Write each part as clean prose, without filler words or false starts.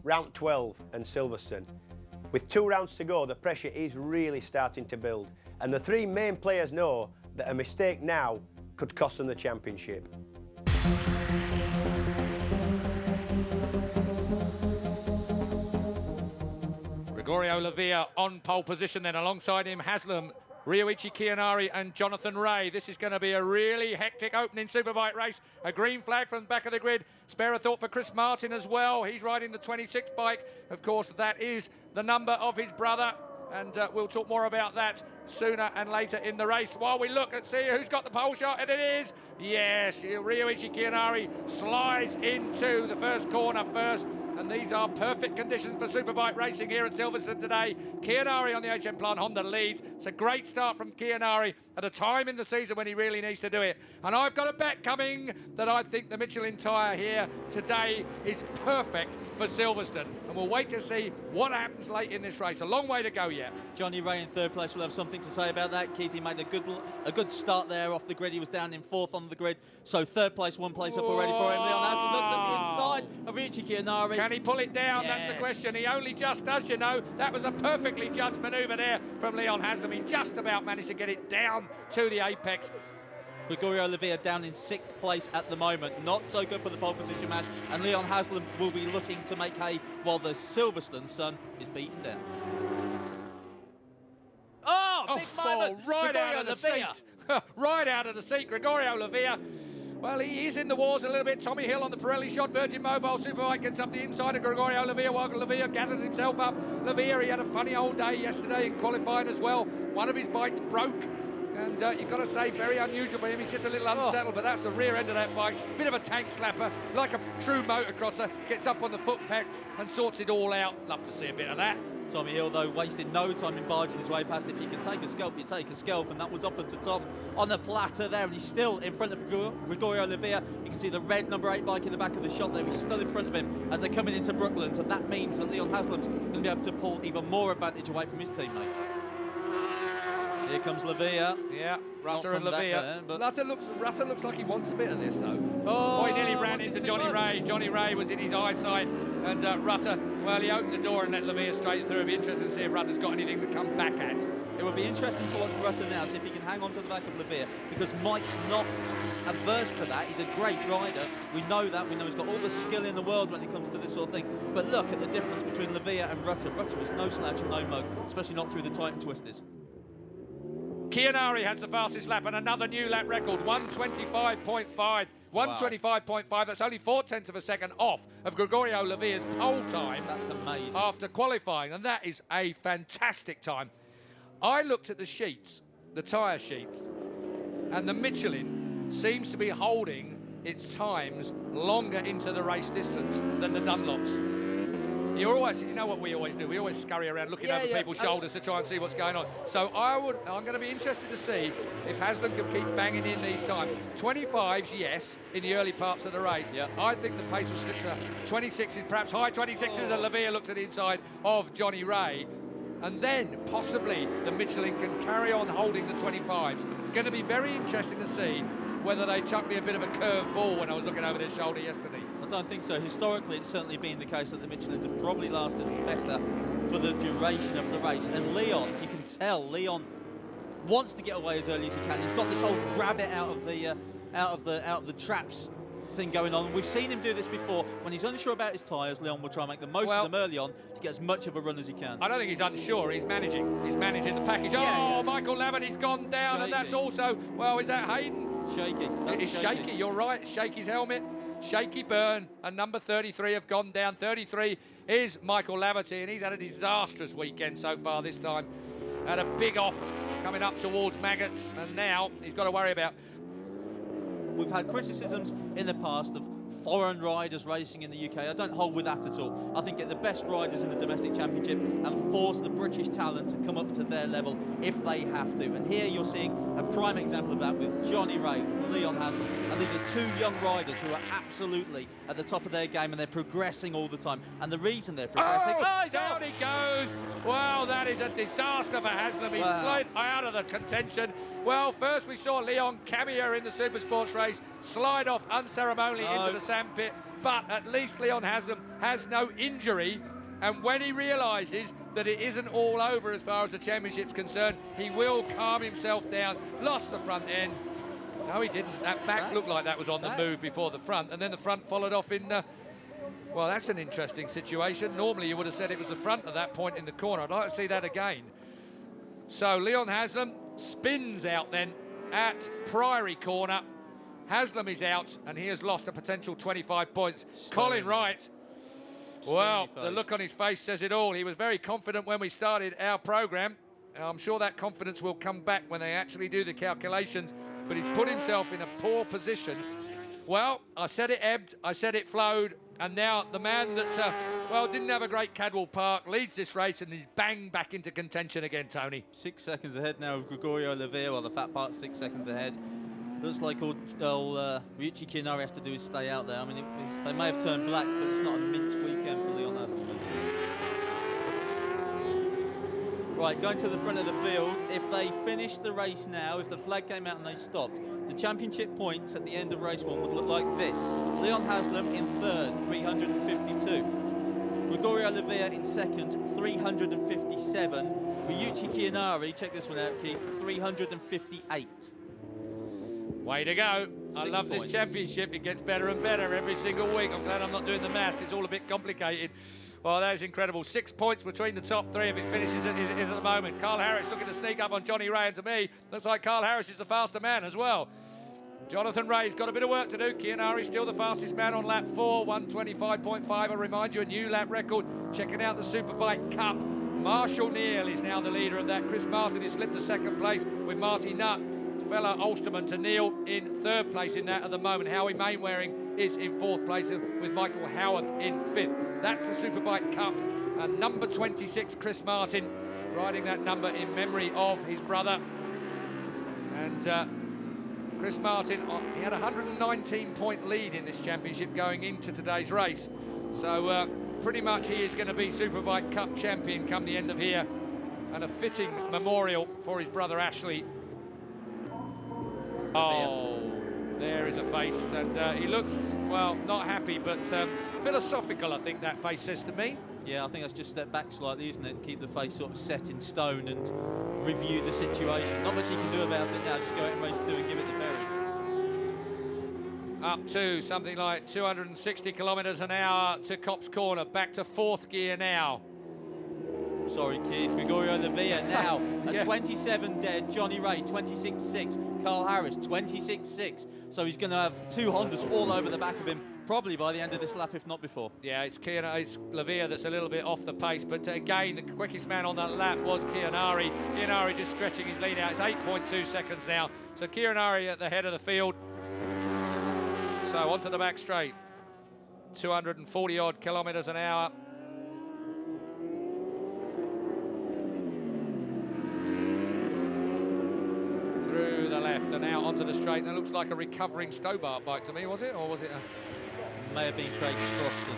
round 12 and Silverstone. With 2 rounds to go, the pressure is really starting to build, and the 3 main players know that a mistake now could cost them the championship. Gregorio Lavia on pole position, then alongside him Haslam, Ryoichi Kiyanari and Jonathan Ray. This is going to be a really hectic opening superbike race. A green flag from the back of the grid. Spare a thought for Chris Martin as well. He's riding the 26 bike. Of course, that is the number of his brother. And we'll talk more about that sooner and later in the race. While we look and see who's got the pole shot, and it is, yes, Ryoichi Kiyanari slides into the first corner first. And these are perfect conditions for superbike racing here at Silverstone today. Kiyanari on the HM Plant Honda leads. It's a great start from Kiyanari at a time in the season when he really needs to do it. And I've got a bet coming that I think the Michelin tyre here today is perfect for Silverstone. And we'll wait to see what happens late in this race. A long way to go yet. Johnny Ray in 3rd place will have something to say about that. Keith, he made a good start there off the grid. He was down in 4th on the grid. So 3rd place, 1 place up already for him. Leon Haslam looks at the inside of Ryoichi Kiyanari. Can he pull it down? Yes. That's the question. He only just does, you know. That was a perfectly judged manoeuvre there from Leon Haslam. He just about managed to get it down to the apex. Gregorio Lavia down in 6th place at the moment. Not so good for the pole position man. And Leon Haslam will be looking to make hay while the Silverstone sun is beaten down. Oh, big moment. Right out of the seat. Right out of the seat, Gregorio Lavia. Well, he is in the wars a little bit. Tommy Hill on the Pirelli shot. Virgin Mobile Superbike gets up the inside of Gregorio Lavia while Lavia gathers himself up. Lavia, he had a funny old day yesterday in qualifying as well. One of his bikes broke. And you've got to say, very unusual for him. He's just a little unsettled, but that's the rear end of that bike. Bit of a tank slapper, like a true motocrosser. Gets up on the foot pegs and sorts it all out. Love to see a bit of that. Tommy Hill, though, wasted no time in barging his way past. If you can take a scalp, you take a scalp, and that was offered to Tom on the platter there, and he's still in front of Gregorio Lavia. You can see the red number 8 bike in the back of the shot there. He's still in front of him as they're coming into Brooklands, and that means that Leon Haslam's going to be able to pull even more advantage away from his teammate. Here comes Lavia. Yeah, Rutter and Lavia. Rutter looks like he wants a bit of this, though. Oh, he nearly ran into Johnny Ray. Johnny Ray was in his eyesight, and Rutter, well, he opened the door and let Lavia straight through. It'll be interesting to see if Rutter's got anything to come back at. It will be interesting to watch Rutter now, see if he can hang on to the back of Lavia, because Mike's not averse to that. He's a great rider. We know that. We know he's got all the skill in the world when it comes to this sort of thing. But look at the difference between Lavia and Rutter. Rutter is no slouch and no mug, especially not through the Titan twisters. Kiyanari has the fastest lap and another new lap record, 125.5. 125.5, that's only 0.4 of a second off of Gregorio Lavia's pole time. That's amazing. After qualifying, and that is a fantastic time. I looked at the sheets, the tyre sheets, and the Michelin seems to be holding its times longer into the race distance than the Dunlops. You know what we always do, we always scurry around looking over people's shoulders to try and see what's going on. So I'm going to be interested to see if Haslam can keep banging in these times. 25s, yes, in the early parts of the race. Yep. I think the pace will slip to 26s, perhaps high 26s, as Lavia looks at the inside of Johnny Ray. And then possibly the Michelin can carry on holding the 25s. Going to be very interesting to see whether they chucked me a bit of a curved ball when I was looking over their shoulder yesterday. I don't think so. Historically, it's certainly been the case that the Michelins have probably lasted better for the duration of the race. And Leon, you can tell, Leon wants to get away as early as he can. He's got this whole grab it out of the traps thing going on. We've seen him do this before. When he's unsure about his tyres, Leon will try and make the most of them early on to get as much of a run as he can. I don't think he's unsure. He's managing. He's managing the package. Michael Lavin, he's gone down, shaky. And that's also, well, is that Hayden? Shaky. It's shaky. You're right. Shaky's helmet. Shaky burn, and number 33 have gone down. 33 is Michael Laverty, and he's had a disastrous weekend so far this time. Had a big off coming up towards Maggots, and now he's got to worry about. We've had criticisms in the past of foreign riders racing in the UK. I don't hold with that at all. I think get the best riders in the domestic championship and force the British talent to come up to their level if they have to. And here you're seeing a prime example of that with Johnny Ray, Leon Haslam. And these are 2 young riders who are absolutely at the top of their game, and they're progressing all the time. And the reason they're progressing... down he goes! Wow, that is a disaster for Haslam. He's slid out of the contention. Well, first we saw Leon Camilla in the Supersports race slide off unceremoniously into the sandpit, but at least Leon Haslam has no injury, and when he realises that it isn't all over as far as the championship's concerned, he will calm himself down. Lost the front end. No, he didn't. That back looked like that was on the move before the front, and then the front followed off in... well, that's an interesting situation. Normally you would have said it was the front at that point in the corner. I'd like to see that again. So Leon Haslam spins out then at Priory corner. Haslam is out, and he has lost a potential 25 points. Colin Wright, well, the look on his face says it all. He was very confident when we started our programme. I'm sure that confidence will come back when they actually do the calculations, but he's put himself in a poor position. Well, I said it ebbed, I said it flowed, and now the man that, well, didn't have a great Cadwell Park leads this race, and he's bang back into contention again, Tony. 6 seconds ahead now of Gregorio Lavia, while the Fat Park 6 seconds ahead. Looks like all Ryuichi Kiyanari has to do is stay out there. I mean, they may have turned black, but it's not a mint weekend for Leon Haslam. Right, going to the front of the field. If they finish the race now, if the flag came out and they stopped, the championship points at the end of race 1 would look like this. Leon Haslam in third, 352. Gregorio Lavia in second, 357. Ryuichi Kiyanari, check this one out, Keith, 358. Way to go. I love this championship. It gets better and better every single week. I'm glad I'm not doing the maths. It's all a bit complicated. Well, that is incredible. 6 points between the top three if it finishes is at the moment. Carl Harris looking to sneak up on Johnny Ray, and to me, looks like Carl Harris is the faster man as well. Jonathan Ray's got a bit of work to do. Kiyanari still the fastest man on lap 4, 1:25.5. I remind you, a new lap record. Checking out the Superbike Cup. Marshall Neal is now the leader of that. Chris Martin has slipped to second place with Marty Nutt, fellow Ulsterman, to Neal in third place in that at the moment. Howie Mainwaring is in fourth place with Michael Howarth in fifth. That's the Superbike Cup. And number 26, Chris Martin, riding that number in memory of his brother. And Chris Martin, he had a 119-point lead in this championship going into today's race. So pretty much he is going to be Superbike Cup champion come the end of here. And a fitting memorial for his brother Ashley. Oh, there is a face, and he looks, well, not happy, but philosophical, I think that face says to me. Yeah, I think that's just step back slightly, isn't it? Keep the face sort of set in stone and review the situation. Not much you can do about it now, just go out in race 2 and give it the berries. Up to something like 260 kilometres an hour to Copse Corner, back to fourth gear now. Sorry, Keith. Gregorio Lavia now at 27 dead. Johnny Ray, 26.6. Carl Harris, 26.6. So he's going to have 2 Hondas all over the back of him, probably by the end of this lap, if not before. Yeah, it's Lavia that's a little bit off the pace, but again, the quickest man on that lap was Kiyanari. Kiyanari just stretching his lead out. It's 8.2 seconds now. So Kiyanari at the head of the field. So onto the back straight. 240-odd kilometres an hour. Through the left and out onto the straight, and it looks like a recovering Stobart bike to me, was it? Or was it a... May have been Craig Crofton.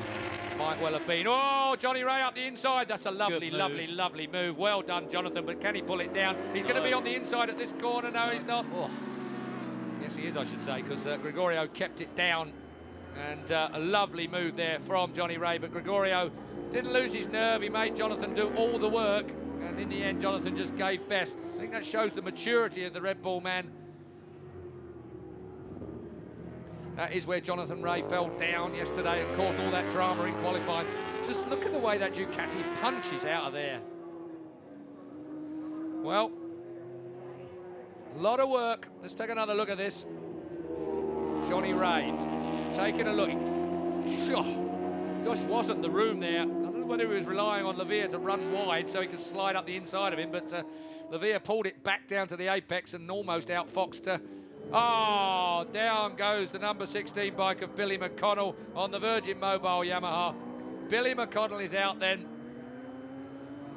Might well have been. Oh, Johnny Ray up the inside. That's a lovely, lovely, lovely move. Well done, Jonathan, but can he pull it down? He's going to be on the inside at this corner. No, he's not. Oh. Yes, he is, I should say, because Gregorio kept it down. And a lovely move there from Johnny Ray, but Gregorio didn't lose his nerve. He made Jonathan do all the work. And in the end, Jonathan just gave best. I think that shows the maturity of the Red Bull man. That is where Jonathan Ray fell down yesterday and caused all that drama in qualifying. Just look at the way that Ducati punches out of there. Well, a lot of work. Let's take another look at this. Johnny Ray taking a look. Just wasn't the room there. Whether he was relying on Lavia to run wide so he could slide up the inside of him, but Lavia pulled it back down to the apex and almost outfoxed. Oh, down goes the number 16 bike of Billy McConnell on the Virgin Mobile Yamaha. Billy McConnell is out then.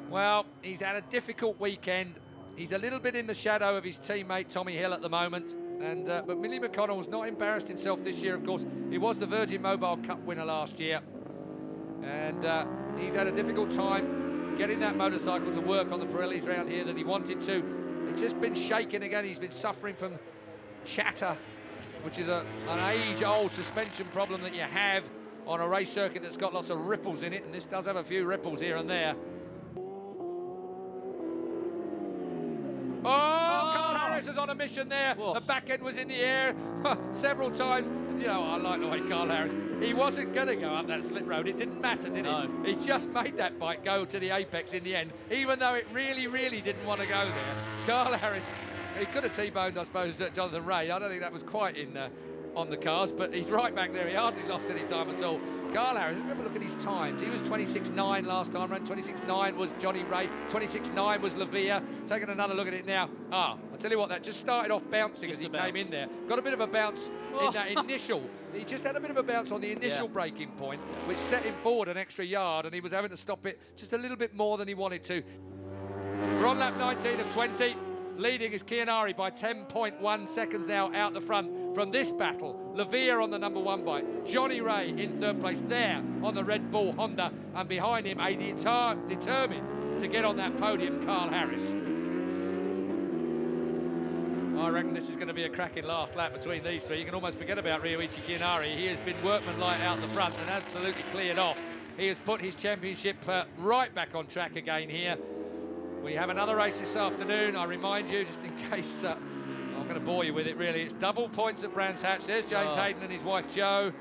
Well, he's had a difficult weekend. He's a little bit in the shadow of his teammate Tommy Hill at the moment. And but Billy McConnell's not embarrassed himself this year, of course. He was the Virgin Mobile Cup winner last year. And he's had a difficult time getting that motorcycle to work on the Pirellis around here that he wanted to. It's just been shaken again. He's been suffering from chatter which is an age-old suspension problem that you have on a race circuit that's got lots of ripples in it, and this does have a few ripples here and there. Oh, Carl Harris is on a mission there. Whoa. The back end was in the air several times. You know, I like the way Carl Harris, he wasn't going to go up that slip road. It didn't matter, did No. it? He just made that bike go to the apex in the end, even though it really, really didn't want to go there. Carl Harris, he could have T-boned, I suppose, Jonathan Ray. I don't think that was quite in on the cards, but he's right back there. He hardly lost any time at all. Carl Harris, have a look at his times. He was 26.9 last time round. 26.9 was Johnny Ray. 26.9 was Lavia. Taking another look at it now. I'll tell you what, that just started off bouncing Just as he the came bounce. in there. Got a bit of a bounce in that initial. He just had a bit of a bounce on the initial braking point, which set him forward an extra yard, and he was having to stop it just a little bit more than he wanted to. We're on lap 19 of 20. Leading is Chianari by 10.1 seconds now out the front from this battle. Lavia on the number 1 bike. Johnny Ray in 3rd place there on the Red Bull Honda. And behind him, a determined to get on that podium, Carl Harris. I reckon this is going to be a cracking last lap between these three. You can almost forget about Ryoichi Chianari. He has been workmanlike out the front and absolutely cleared off. He has put his championship right back on track again here. We have another race this afternoon. I remind you, just in case I'm going to bore you with it, really. It's double points at Brands Hatch. There's James Hayden and his wife Jo,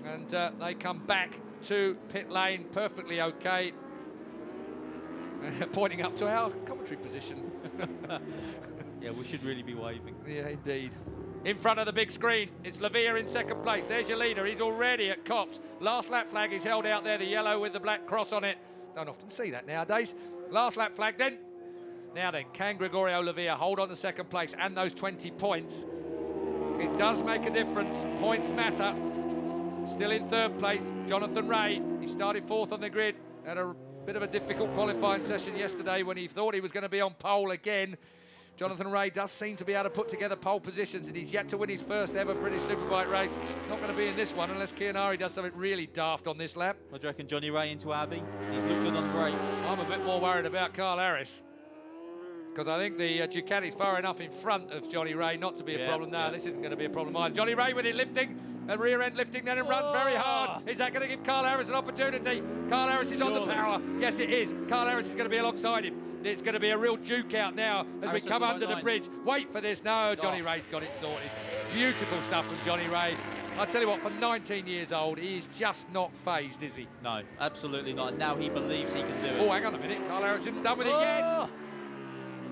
and they come back to pit lane perfectly okay, pointing up to our commentary position. Yeah, we should really be waving. Yeah, indeed. In front of the big screen, it's Lavia in 2nd place. There's your leader. He's already at Copse. Last lap flag is held out there, the yellow with the black cross on it. Don't often see that nowadays. Last lap flag then. Now then, can Gregorio Lavia hold on to 2nd place and those 20 points? It does make a difference. Points matter. Still in 3rd place, Jonathan Ray. He started 4th on the grid. Had a bit of a difficult qualifying session yesterday when he thought he was going to be on pole again. Jonathan Ray does seem to be able to put together pole positions, and he's yet to win his first ever British Superbike race. Not going to be in this one unless Chianari does something really daft on this lap. What do you reckon, Johnny Ray into Abbey? He's looked good on brakes. I'm a bit more worried about Carl Harris, because I think the Ducati's far enough in front of Johnny Ray not to be a problem. No, this isn't going to be a problem either. Johnny Ray with it lifting, and rear end lifting, then it runs very hard. Is that going to give Carl Harris an opportunity? Carl Harris is on the power. Yes, it is. Carl Harris is going to be alongside him. It's going to be a real duke out now as we come under the bridge. Wait for this. No, Johnny Ray's got it sorted. Beautiful stuff from Johnny Ray. I'll tell you what, for 19 years old, he is just not phased, is he? No, absolutely not. Now he believes he can do it. Oh, hang on a minute. Carl Harris isn't done with it yet.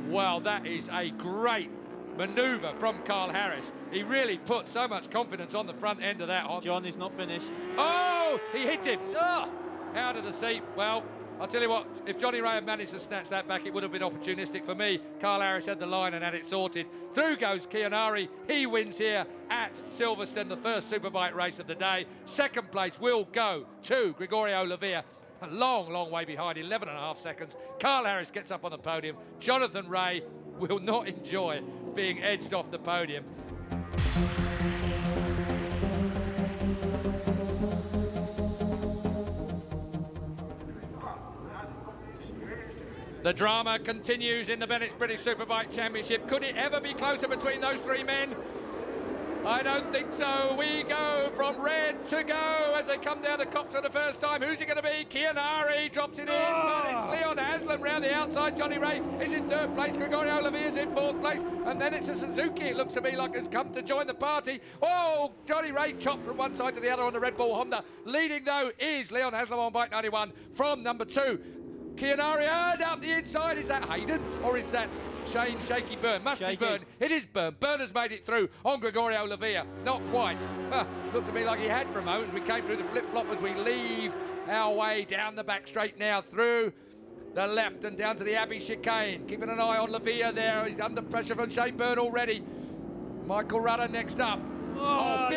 Well, that is a great manoeuvre from Carl Harris. He really put so much confidence on the front end of that. John is not finished. Oh, he hit him. Out of the seat. Well, I'll tell you what, if Johnny Ray had managed to snatch that back, it would have been opportunistic for me. Carl Harris had the line and had it sorted. Through goes Chianari. He wins here at Silverstone, the first Superbike race of the day. 2nd place will go to Gregorio Lavia. A long, long way behind, 11.5 seconds. Carl Harris gets up on the podium. Jonathan Ray will not enjoy being edged off the podium. The drama continues in the Bennett's British Superbike Championship. Could it ever be closer between those three men? I don't think so. We go from red to go as they come down the Copse for the first time. Who's it going to be? Chianari drops it in, but it's Leon Haslam round the outside. Johnny Ray is in 3rd place. Gregorio Lavia is in 4th place. And then it's a Suzuki, it looks to me like, has come to join the party. Oh, Johnny Ray chopped from one side to the other on the Red Bull Honda. Leading, though, is Leon Haslam on bike 91 from number 2. Chianari, and up the inside. Is that Hayden or is that Shane Shaky Byrne? Must be Byrne. It is Byrne. Byrne has made it through on Gregorio Lavia. Not quite. Looked to me like he had for a moment as we came through the flip-flop as we leave our way down the back straight now through the left and down to the Abbey chicane. Keeping an eye on Lavia there. He's under pressure from Shane Byrne already. Michael Rudder next up. Oh,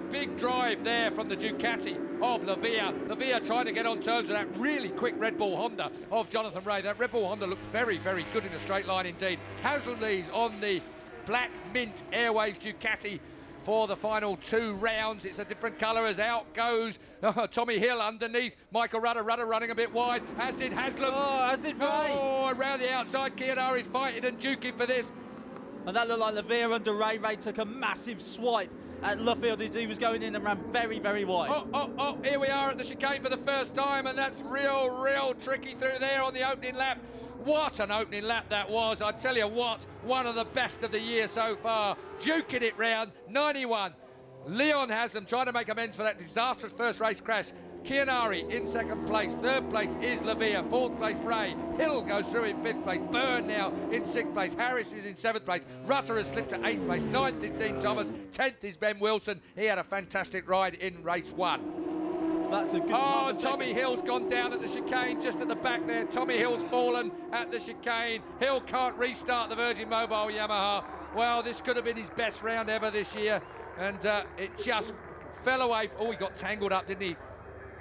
big drive there from the Ducati of Lavia. Lavia trying to get on terms with that really quick Red Bull Honda of Jonathan Ray. That Red Bull Honda looked very, very good in a straight line indeed. Haslam leads on the Black Mint Airwaves Ducati for the final 2 rounds. It's a different colour as out goes Tommy Hill underneath. Michael Rudder running a bit wide, as did Haslam. Oh, as did Ray. Oh, around the outside, Chianari's fighting and duking for this. And that looked like Lavia under Ray. Ray took a massive swipe at Luffield. He was going in and ran very, very wide. Oh, here we are at the chicane for the first time, and that's real tricky through there on the opening lap. What an opening lap that was. I tell you what, one of the best of the year so far. Duking it round, 91. Leon Haslam trying to make amends for that disastrous first race crash. Chianari in second place. Third place is Lavia. Fourth place, Ray. Hill goes through in fifth place. Byrne now in sixth place. Harris is in seventh place. Rutter has slipped to eighth place. Ninth is Dean Thomas. 10th is Ben Wilson. He had a fantastic ride in race one. That's a good Oh, Tommy Hill's gone down at the chicane, just at the back there. Tommy Hill's fallen at the chicane. Hill can't restart the Virgin Mobile Yamaha. Well, this could have been his best round ever this year. And it just fell away. Oh, he got tangled up, didn't he?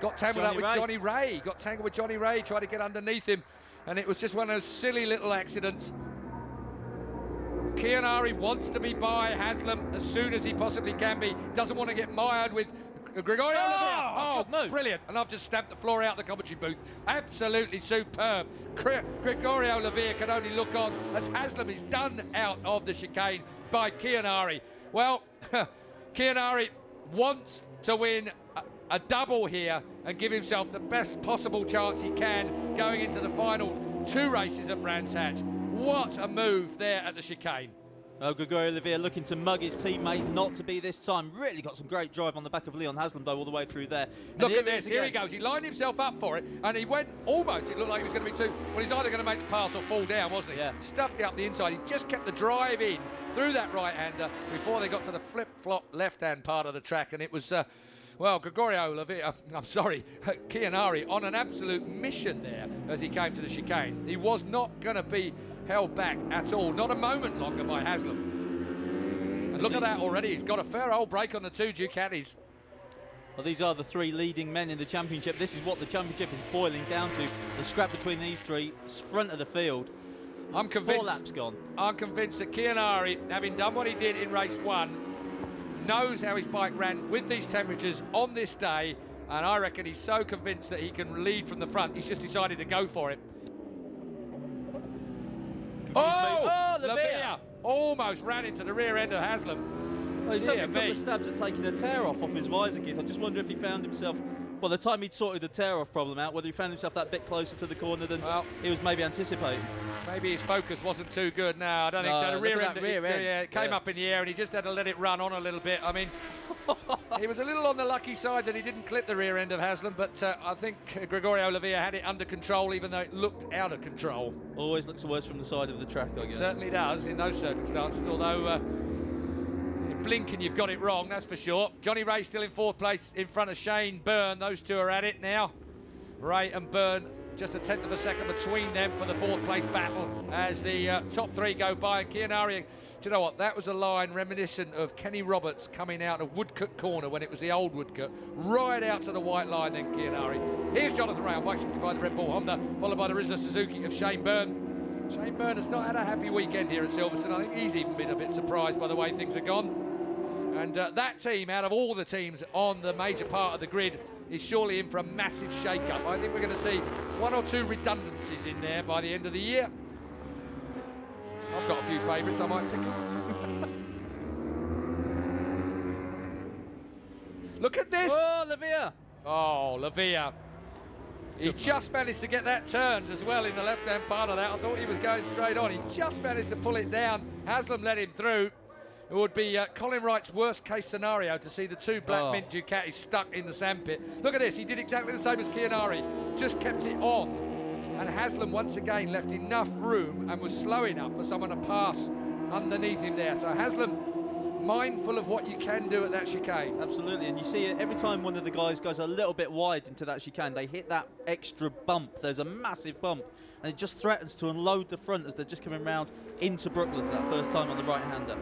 Got tangled up with Johnny Ray. Got tangled with Johnny Ray, tried to get underneath him. And it was just one of those silly little accidents. Chianari wants to be by Haslam as soon as he possibly can be. Doesn't want to get mired with Gregorio Lavia. Oh, brilliant. And I've just stamped the floor out of the commentary booth. Absolutely superb. Gregorio Lavia can only look on as Haslam is done out of the chicane by Chianari. Well, Chianari wants to win a double here and give himself the best possible chance he can going into the final two races at Brands Hatch. What a move there at the chicane. Oh, Gregorio Lavia looking to mug his teammate, not to be this time. Really got some great drive on the back of Leon Haslam, though, all the way through there. And look at this, here he goes. He lined himself up for it, and he went almost, it looked like he was going to be two. Well, he's either going to make the pass or fall down, wasn't he? Yeah. Stuffed it up the inside. He just kept the drive in through that right-hander before they got to the flip-flop left-hand part of the track, and it was... well, Gregorio Lavia, I'm sorry, Chianari on an absolute mission there as he came to the chicane. He was not going to be held back at all, not a moment longer by Haslam. And look at that already, he's got a fair old break on the two Ducatis. Well, these are the three leading men in the championship. This is what the championship is boiling down to. The scrap between these three, front of the field. I'm convinced. 4 laps gone. I'm convinced that Chianari, having done what he did in race one, knows how his bike ran with these temperatures on this day, and I reckon he's so convinced that he can lead from the front, he's just decided to go for it. Lavia almost ran into the rear end of Haslam. Well, he took a couple of stabs at taking a tear off his visor kit. I just wonder if he found himself, by the time he'd sorted the tear off problem out, whether he found himself that bit closer to the corner than he was maybe anticipating. Maybe his focus wasn't too good. No, I don't think so. The rear end, it came up in the air and he just had to let it run on a little bit. I mean, he was a little on the lucky side that he didn't clip the rear end of Haslam, but I think Gregorio Lavia had it under control, even though it looked out of control. Always looks worse from the side of the track, I guess. Certainly does in those circumstances, although you blink and you've got it wrong, that's for sure. Johnny Ray still in fourth place in front of Shane Byrne. Those two are at it now. Ray and Byrne, just a tenth of a second between them for the fourth place battle as the top three go by. And Chianari, do you know what? That was a line reminiscent of Kenny Roberts coming out of Woodcote Corner when it was the old Woodcote, right out to the white line then Chianari. Here's Jonathan Ray on bike 65, the Red Bull Honda, followed by the Rizla Suzuki of Shane Byrne. Shane Byrne has not had a happy weekend here at Silverstone. I think he's even been a bit surprised by the way things are gone. And that team, out of all the teams on the major part of the grid, is surely in for a massive shake-up. I think we're going to see 1 or 2 redundancies in there by the end of the year. I've got a few favourites I might pick. Look at this! Oh, Lavia! Oh, Lavia. He just managed to get that turned as well in the left-hand part of that. I thought he was going straight on. He just managed to pull it down. Haslam let him through. It would be Colin Wright's worst-case scenario to see the two Black Mint Ducatis stuck in the sandpit. Look at this. He did exactly the same as Chianari. Just kept it on. And Haslam once again left enough room and was slow enough for someone to pass underneath him there. So Haslam, mindful of what you can do at that chicane. Absolutely, and you see it every time one of the guys goes a little bit wide into that chicane, they hit that extra bump. There's a massive bump, and it just threatens to unload the front as they're just coming round into Brooklands that first time on the right-hander.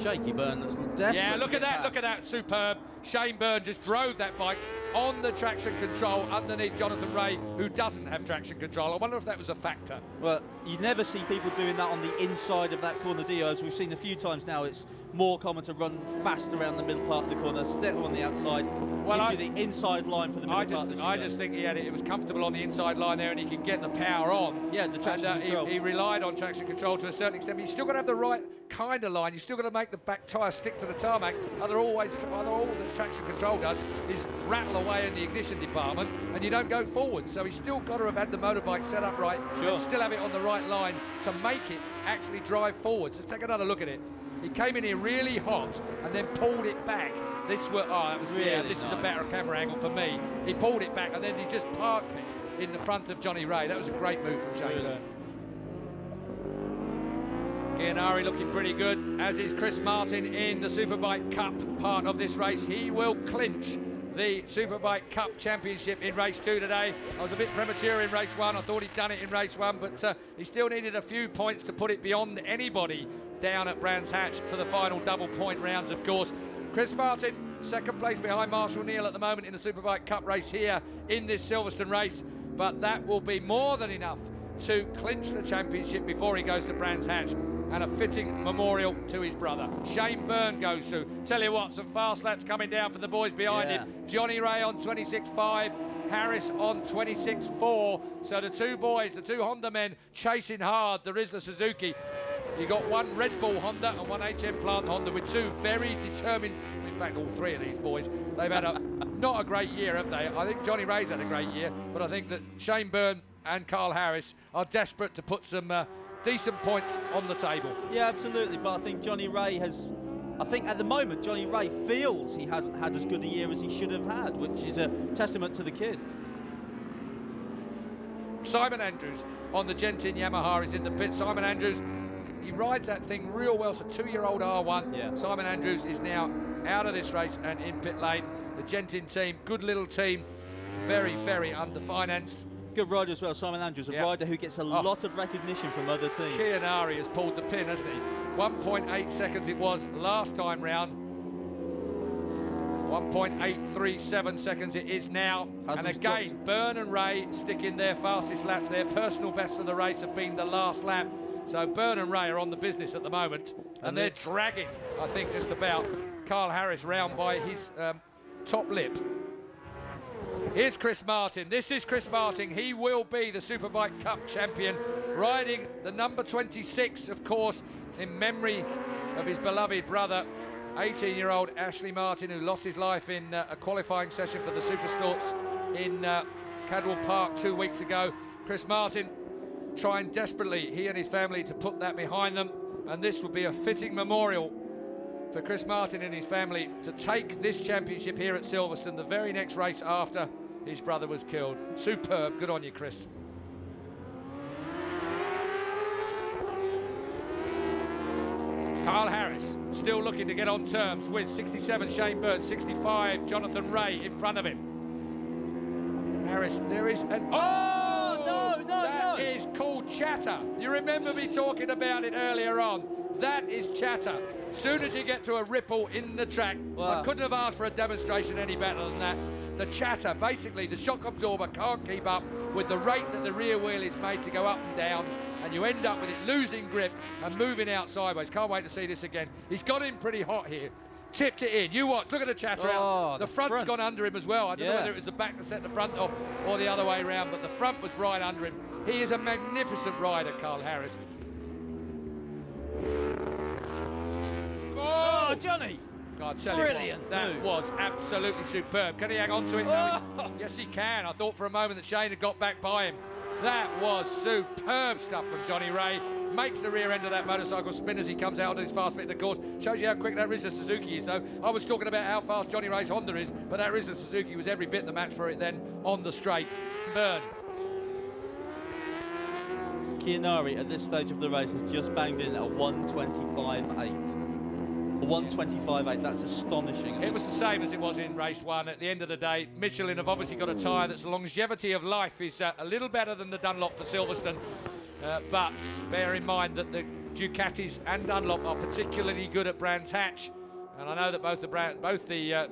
Shaky Byrne looks desperate. Yeah, look at that, superb. Shane Byrne just drove that bike on the traction control underneath Jonathan Ray, who doesn't have traction control. I wonder if that was a factor. Well, you never see people doing that on the inside of that corner, do you? As we've seen a few times now, it's more common to run fast around the middle part of the corner, step on the outside, gives you the inside line for the middle part of the chicane. I just think it was comfortable on the inside line there, and he could get the power on. Yeah, the traction control. He relied on traction control to a certain extent, but you've still got to have the right kind of line. You've still got to make the back tyre stick to the tarmac. All the traction control does is rattle away in the ignition department, and you don't go forward. So he's still got to have had the motorbike set up right, and still have it on the right line to make it actually drive forwards. Let's take another look at it. He came in here really hot and then pulled it back. This is a better camera angle for me. He pulled it back and then he just parked it in the front of Johnny Ray. That was a great move from Shane Byrne. Chianari looking pretty good, as is Chris Martin in the Superbike Cup part of this race. He will clinch the Superbike Cup Championship in race 2 today. I was a bit premature in race 1. I thought he'd done it in race 1, but he still needed a few points to put it beyond anybody down at Brands Hatch for the final double point rounds, of course. Chris Martin, second place behind Marshall Neal at the moment in the Superbike Cup race here in this Silverstone race, but that will be more than enough to clinch the championship before he goes to Brands Hatch, and a fitting memorial to his brother. Shane Byrne goes through. Tell you what, some fast laps coming down for the boys behind him. Johnny Ray on 26.5, Harris on 26.4. So the two boys, the two Honda men, chasing hard the Rizla Suzuki. You got one Red Bull Honda and one HM Plant Honda with two very determined, in fact all three of these boys, they've had not a great year, have they? I think Johnny Ray's had a great year, but I think that Shane Byrne and Carl Harris are desperate to put some decent points on the table. Yeah, absolutely, but I think Johnny Ray at the moment, Johnny Ray feels he hasn't had as good a year as he should have had, which is a testament to the kid. Simon Andrews on the Gentin Yamaha is in the pit. Simon Andrews, he rides that thing real well. It's a 2-year-old R1. Yeah. Simon Andrews is now out of this race and in pit lane. The Gentin team, good little team, very, very underfinanced. Good rider as well, Simon Andrews, a rider who gets a lot of recognition from other teams. Chianari has pulled the pin, hasn't he? 1.8 seconds it was last time round. 1.837 seconds it is now. And again, Byrne and Ray sticking their fastest laps. Their personal best of the race have been the last lap. So Byrne and Ray are on the business at the moment. And they're dragging, I think, just about Carl Harris round by his top lip. Here's Chris Martin. This is Chris Martin. He will be the Superbike Cup champion, riding the number 26, of course, in memory of his beloved brother, 18-year-old Ashley Martin, who lost his life in a qualifying session for the Supersports in Cadwell Park 2 weeks ago. Chris Martin trying desperately, he and his family, to put that behind them, and this will be a fitting memorial for Chris Martin and his family to take this championship here at Silverstone, the very next race after his brother was killed. Superb, good on you, Chris. Carl Harris still looking to get on terms with 67 Shane Byrne, 65 Jonathan Ray in front of him. Harris, there is an... That is called chatter. You remember me talking about it earlier on. That is chatter. Soon as you get to a ripple in the track, I couldn't have asked for a demonstration any better than that. The chatter, basically, the shock absorber can't keep up with the rate that the rear wheel is made to go up and down, and you end up with it losing grip and moving out sideways. Can't wait to see this again. He's got him pretty hot here. Tipped it in. You watch. Look at the chatter out. The front's gone under him as well. I don't know whether it was the back that set the front off or the other way around, but the front was right under him. He is a magnificent rider, Carl Harris. Oh, Johnny! God, tell brilliant what, that was absolutely superb. Can he hang on to it? No, yes, he can. I thought for a moment that Shane had got back by him. That was superb stuff from Johnny Ray. Makes the rear end of that motorcycle spin as he comes out on his fast bit of the course. Shows you how quick that Rizla Suzuki is, though. I was talking about how fast Johnny Ray's Honda is, but that Rizla Suzuki was every bit the match for it then on the straight. Byrne. Chianari at this stage of the race has just banged in at 125.8. 125.8, that's astonishing. It was the same as it was in race 1. At the end of the day, Michelin have obviously got a tyre that's longevity of life is a little better than the Dunlop for Silverstone. But bear in mind that the Ducatis and Dunlop are particularly good at Brands Hatch. And I know that both the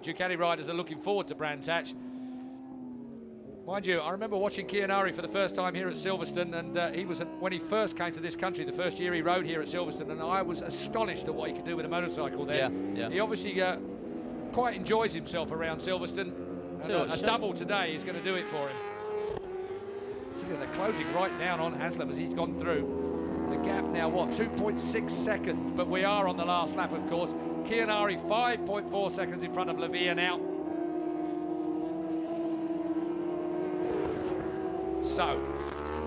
Ducati riders are looking forward to Brands Hatch. Mind you, I remember watching Chianari for the first time here at Silverstone, and he was when he first came to this country, the first year he rode here at Silverstone, and I was astonished at what he could do with a motorcycle there. Yeah. He obviously quite enjoys himself around Silverstone. And a double today is going to do it for him. So they're closing right down on Haslam as he's gone through. The gap now, what, 2.6 seconds, but we are on the last lap, of course. Chianari 5.4 seconds in front of Lavia now. So,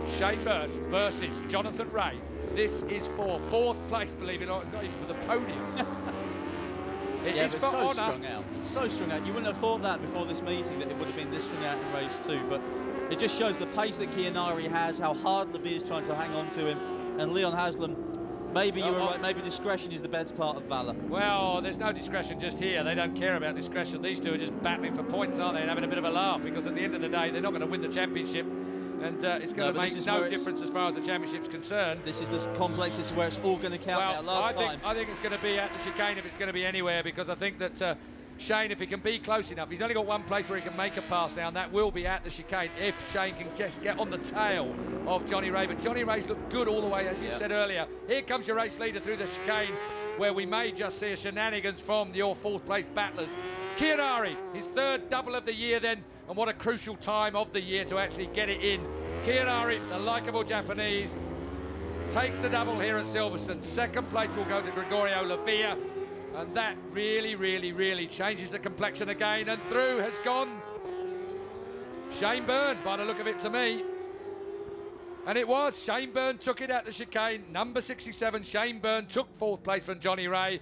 Shane Byrne versus Jonathan Ray. This is for 4th place, believe it or not. It's not even for the podium. It is for so honour. strung out. So strung out. You wouldn't have thought that before this meeting, that it would have been this strung out in race 2, but it just shows the pace that Chianari has, how hard Lavia is trying to hang on to him, and Leon Haslam, maybe you were right, maybe discretion is the better part of valour. Well, there's no discretion just here. They don't care about discretion. These two are just battling for points, aren't they, and having a bit of a laugh, because at the end of the day, they're not going to win the championship. And it's going to make no difference as far as the championship's concerned. This is this complex. This is where it's all going to count. Well, I think it's going to be at the chicane if it's going to be anywhere, because I think that Shane, if he can be close enough, he's only got one place where he can make a pass now, and that will be at the chicane if Shane can just get on the tail of Johnny Ray. But Johnny Ray's looked good all the way, as you said earlier. Here comes your race leader through the chicane, where we may just see a shenanigans from your 4th place battlers. Chianari, his 3rd double of the year then, and what a crucial time of the year to actually get it in. Chianari, the likeable Japanese, takes the double here at Silverstone. 2nd place will go to Gregorio Lavia, and that really, really, really changes the complexion again. And through has gone Shane Byrne, by the look of it to me. And it was. Shane Byrne took it at the chicane. Number 67, Shane Byrne took 4th place from Johnny Ray.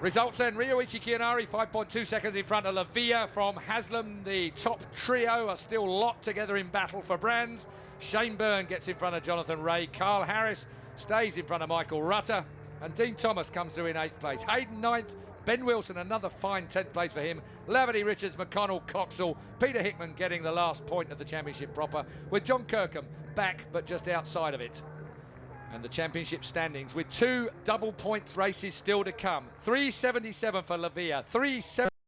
Results then, Ryoichi Chianari 5.2 seconds in front of Lavia from Haslam. The top trio are still locked together in battle for brands. Shane Byrne gets in front of Jonathan Ray. Carl Harris stays in front of Michael Rutter. And Dean Thomas comes through in 8th place. Hayden 9th. Ben Wilson, another fine 10th place for him. Lavity, Richards, McConnell, Coxall. Peter Hickman getting the last point of the championship proper, with John Kirkham back but just outside of it. And the championship standings with 2 double points races still to come. 377 for Lavia, 370